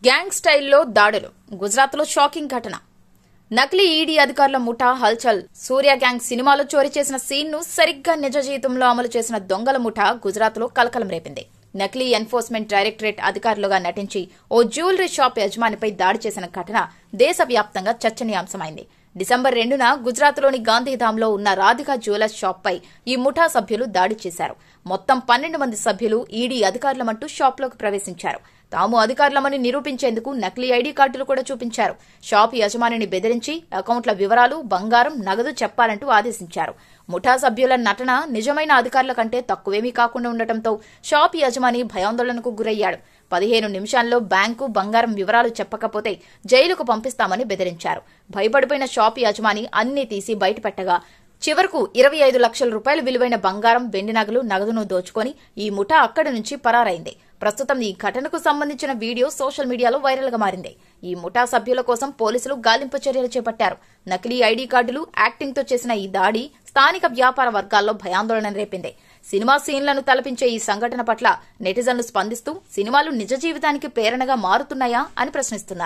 Gang స్టైల్లో దాడులు. గుజరాత్లో షాకింగ్ ఘటన. నకిలీ ఈడీ అధికారుల ముఠా హల్చల్. సూర్య గ్యాంగ్ సినిమాలో చోరీ చేసిన సీన్ ను సరిగ్గా నిజ జీవితంలో అమలు చేసిన దొంగల ముఠా గుజరాత్లో కలకలం రేపింది. నకిలీ ఎన్ఫోర్స్మెంట్ డైరెక్టరేట్ అధికారులుగా నటించి ఓ జ్యువెలరీ షాప్ యజమానిపై దాడి చేసిన ఘటన దేశవ్యాప్తంగా చర్చనీయాంశమైంది. డిసెంబర్ 2న గుజరాత్లోని గాంధీధామ్లో ఉన్న రాధికా జ్యువెలర్స్ షాప్పై ఈ ముఠా సభ్యులు దాడి చేశారు. మొత్తం 12 మంది సభ్యులు ఈడీ అధికారులమంటూ షాప్లోకి ప్రవేశించారు. తాము అధికారులమని నిరూపించేందుకు నకిలీ ఐడీ కార్డులు కూడా చూపించారు. షాపు యజమానిని బెదిరించి అకౌంట్ల వివరాలు, బంగారం, నగదు చెప్పాలంటూ ఆదేశించారు. ముఠా సభ్యుల నటన నిజమైన అధికారుల కంటే తక్కువేమీ కాకుండా ఉండటంతో షాపు యజమాని భయాందోళనకు గురయ్యాడు. 15 నిమిషాల్లో బ్యాంకు, బంగారం వివరాలు చెప్పకపోతే జైలుకు పంపిస్తామని బెదిరించారు. భయపడిపోయిన షాపు యజమాని అన్నీ తీసి బయటపెట్టగా చివరకు 25 లక్షల రూపాయలు విలువైన బంగారం, వెండి నగలు, నగదును దోచుకొని ఈ ముఠా అక్కడి నుంచి పరారైంది. ప్రస్తుతం ఈ ఘటనకు సంబంధించిన వీడియో సోషల్ మీడియాలో వైరల్ గా మారింది. ఈ ముఠా సభ్యుల కోసం పోలీసులు గాలింపు చర్యలు చేపట్టారు. నకిలీ ఐడీ కార్డులు, యాక్టింగ్ తో చేసిన ఈ దాడి స్థానిక వ్యాపార వర్గాల్లో భయాందోళన రేపింది. సినిమా సీన్లను తలపించే ఈ సంఘటన పట్ల నెటిజన్లు స్పందిస్తూ సినిమాలు నిజ జీవితానికి ప్రేరణగా మారుతున్నాయా అని ప్రశ్నిస్తున్నారు.